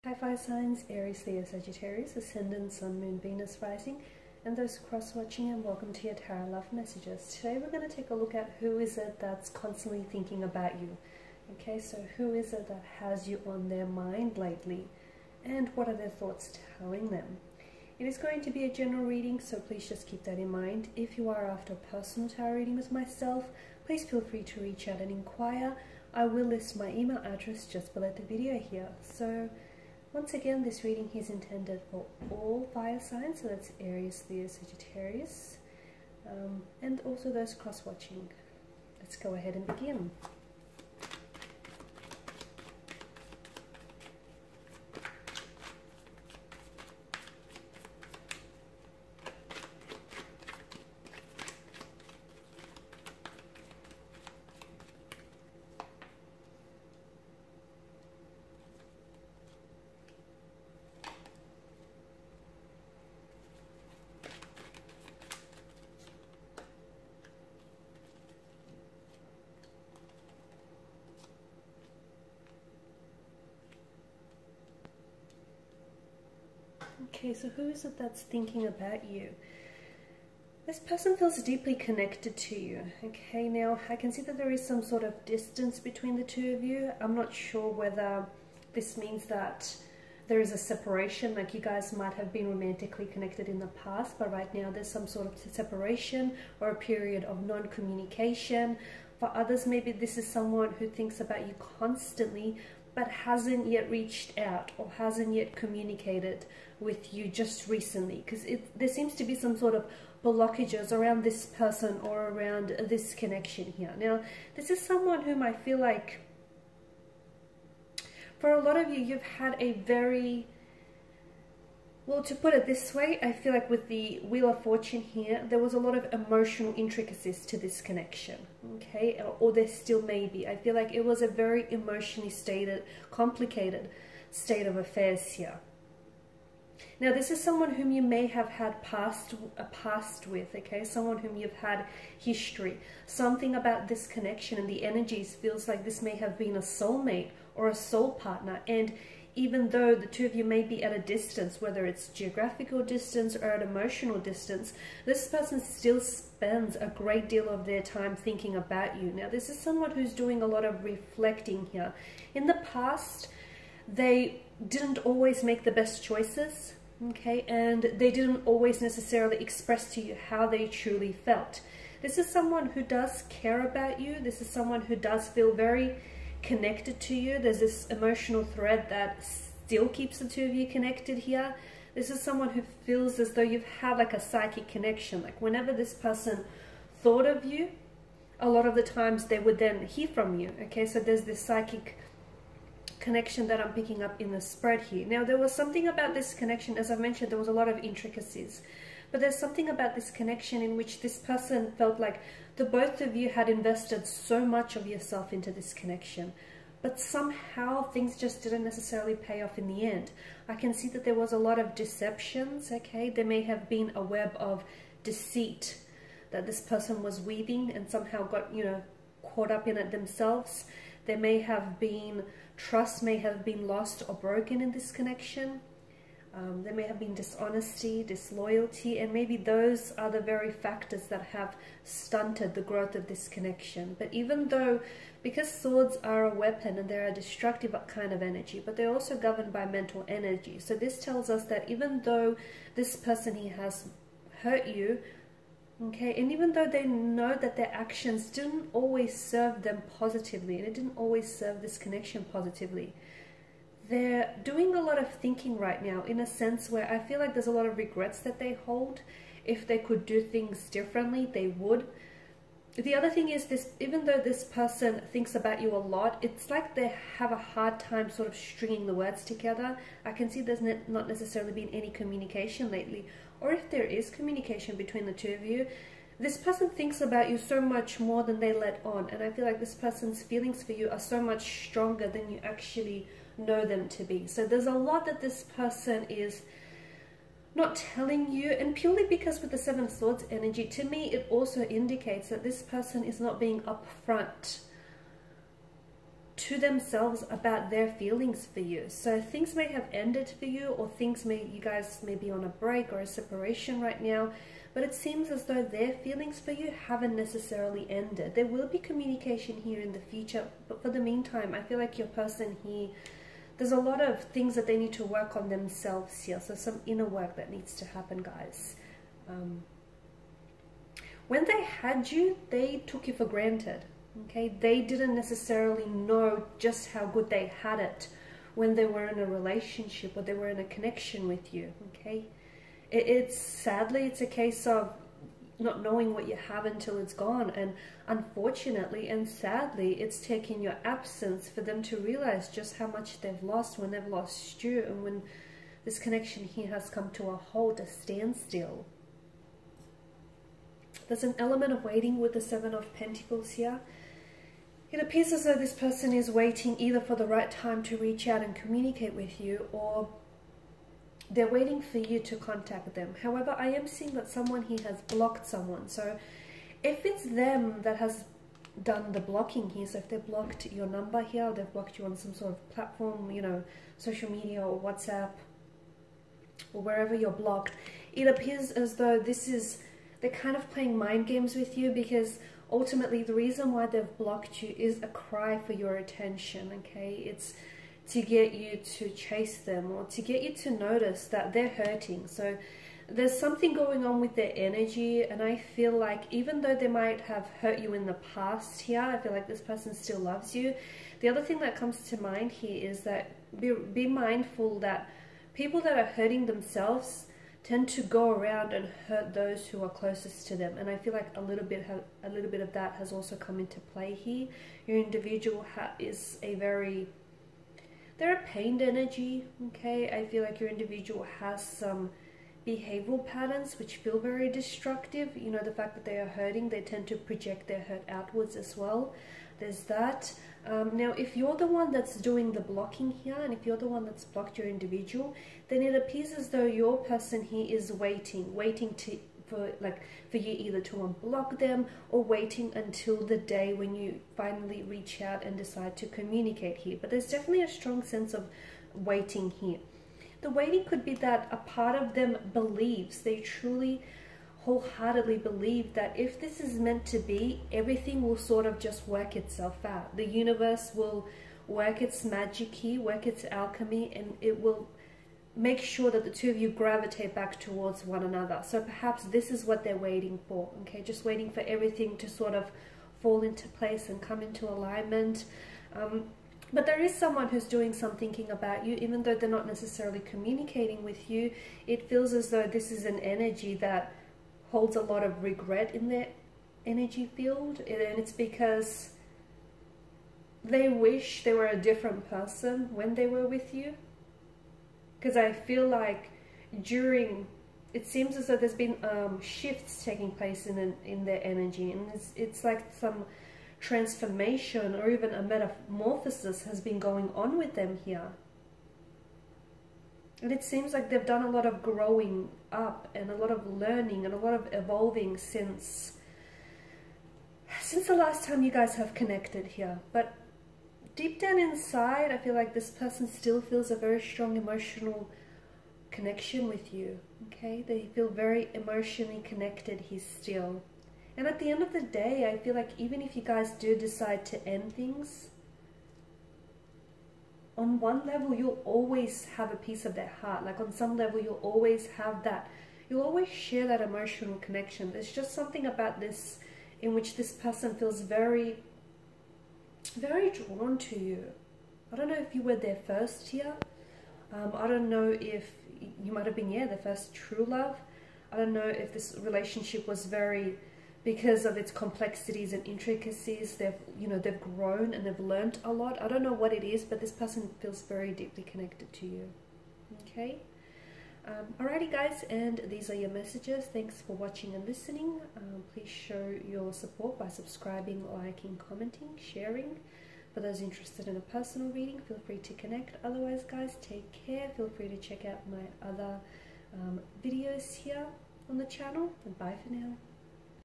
Hi fire signs, Aries, Leo, Sagittarius, Ascendant, Sun, Moon, Venus, Rising, and those cross-watching, and welcome to your Tarot Love Messages. Today we're going to take a look at who is it that's constantly thinking about you. Okay, so who is it that has you on their mind lately, and what are their thoughts telling them? It is going to be a general reading, so please just keep that in mind. If you are after a personal tarot reading with myself, please feel free to reach out and inquire. I will list my email address just below the video here. So once again, this reading is intended for all fire signs, so that's Aries, Leo, Sagittarius, and also those cross-watching. Let's go ahead and begin. Okay, so who is it that's thinking about you? This person feels deeply connected to you. Okay, now I can see that there is some sort of distance between the two of you. I'm not sure whether this means that there is a separation, like you guys might have been romantically connected in the past, but right now there's some sort of separation or a period of non-communication. For others, maybe this is someone who thinks about you constantly, but hasn't yet reached out or hasn't yet communicated with you just recently, because there seems to be some sort of blockages around this person or around this connection here. Now, this is someone whom I feel like, for a lot of you, you've had a very, well, to put it this way, I feel like with the Wheel of Fortune here, there was a lot of emotional intricacies to this connection, okay? Or there still may be. I feel like it was a very emotionally complicated state of affairs here. Now, this is someone whom you may have had a past with, okay? Someone whom you've had history. Something about this connection and the energies feels like this may have been a soulmate or a soul partner, and even though the two of you may be at a distance, whether it's geographical distance or at emotional distance, this person still spends a great deal of their time thinking about you. Now, this is someone who's doing a lot of reflecting here. In the past, they didn't always make the best choices, okay? And they didn't always necessarily express to you how they truly felt. This is someone who does care about you. This is someone who does feel very connected to you. There's this emotional thread that still keeps the two of you connected here. This is someone who feels as though you've had like a psychic connection. Like whenever this person thought of you, a lot of the times they would then hear from you. Okay, so there's this psychic connection that I'm picking up in the spread here. Now, there was something about this connection, as I mentioned, there was a lot of intricacies. But there's something about this connection in which this person felt like the both of you had invested so much of yourself into this connection, but somehow things just didn't necessarily pay off in the end. I can see that there was a lot of deceptions, okay? There may have been a web of deceit that this person was weaving and somehow got, caught up in it themselves. There may have been trust may have been lost or broken in this connection. There may have been dishonesty, disloyalty, and maybe those are the very factors that have stunted the growth of this connection. But even though, because swords are a weapon and they're a destructive kind of energy, but they're also governed by mental energy. So this tells us that even though this person here has hurt you, okay, and even though they know that their actions didn't always serve them positively, and it didn't always serve this connection positively, they're doing a lot of thinking right now in a sense where I feel like there's a lot of regrets that they hold. If they could do things differently, they would. The other thing is this, even though this person thinks about you a lot, it's like they have a hard time sort of stringing the words together. I can see there's not necessarily been any communication lately. Or if there is communication between the two of you, this person thinks about you so much more than they let on. And I feel like this person's feelings for you are so much stronger than you actually know them to be. So there's a lot that this person is not telling you, and purely because with the Seven of Swords energy, to me it also indicates that this person is not being upfront to themselves about their feelings for you. So things may have ended for you, or you guys may be on a break or a separation right now, but it seems as though their feelings for you haven't necessarily ended. There will be communication here in the future, but for the meantime, I feel like your person here, there's a lot of things that they need to work on themselves here. So some inner work that needs to happen, guys. When they had you, they took you for granted. Okay, they didn't necessarily know just how good they had it when they were in a relationship or they were in a connection with you. Okay, sadly, it's a case of not knowing what you have until it's gone, and unfortunately and sadly, it's taken your absence for them to realize just how much they've lost when they've lost you, and when this connection here has come to a halt, a standstill. There's an element of waiting with the Seven of Pentacles here. It appears as though this person is waiting either for the right time to reach out and communicate with you, or they're waiting for you to contact them. However, I am seeing that someone here has blocked someone. So if it's them that has done the blocking here, so if they've blocked your number here, or they've blocked you on some sort of platform, you know, social media or WhatsApp or wherever you're blocked, it appears as though they're kind of playing mind games with you, because ultimately the reason why they've blocked you is a cry for your attention. Okay, it's to get you to chase them, or to get you to notice that they're hurting. So there's something going on with their energy, and I feel like even though they might have hurt you in the past here, I feel like this person still loves you. The other thing that comes to mind here is that be mindful that people that are hurting themselves tend to go around and hurt those who are closest to them, and I feel like a little bit of that has also come into play here. Your individual is they're a pained energy. Okay, I feel like your individual has some behavioral patterns which feel very destructive. You know, the fact that they are hurting, they tend to project their hurt outwards as well. There's that. Now, if you're the one that's doing the blocking here, and if you're the one that's blocked your individual, then it appears as though your person here is waiting for you either to unblock them, or waiting until the day when you finally reach out and decide to communicate here. But there's definitely a strong sense of waiting here. The waiting could be that a part of them believes, they truly wholeheartedly believe that if this is meant to be, everything will sort of just work itself out. The universe will work its magic here, work its alchemy, and it will make sure that the two of you gravitate back towards one another. So perhaps this is what they're waiting for. Okay, just waiting for everything to sort of fall into place and come into alignment. But there is someone who's doing some thinking about you, even though they're not necessarily communicating with you. It feels as though this is an energy that holds a lot of regret in their energy field, and it's because they wish they were a different person when they were with you. Because I feel like it seems as though there's been shifts taking place in their energy, and it's like some transformation or even a metamorphosis has been going on with them here. And it seems like they've done a lot of growing up and a lot of learning and a lot of evolving since the last time you guys have connected here. But deep down inside, I feel like this person still feels a very strong emotional connection with you. Okay, they feel very emotionally connected here still. And at the end of the day, I feel like even if you guys do decide to end things, on one level, you'll always have a piece of their heart. Like on some level, you'll always have that. You'll always share that emotional connection. There's just something about this in which this person feels very, very drawn to you. I don't know if you were their first here. I don't know if you might have been, their first true love. I don't know if this relationship was very, because of its complexities and intricacies, they've grown and they've learned a lot. I don't know what it is, but this person feels very deeply connected to you. Okay. Alrighty guys, and these are your messages. Thanks for watching and listening. Please show your support by subscribing, liking, commenting, sharing. For those interested in a personal reading, feel free to connect. Otherwise guys, take care. Feel free to check out my other videos here on the channel, and bye for now.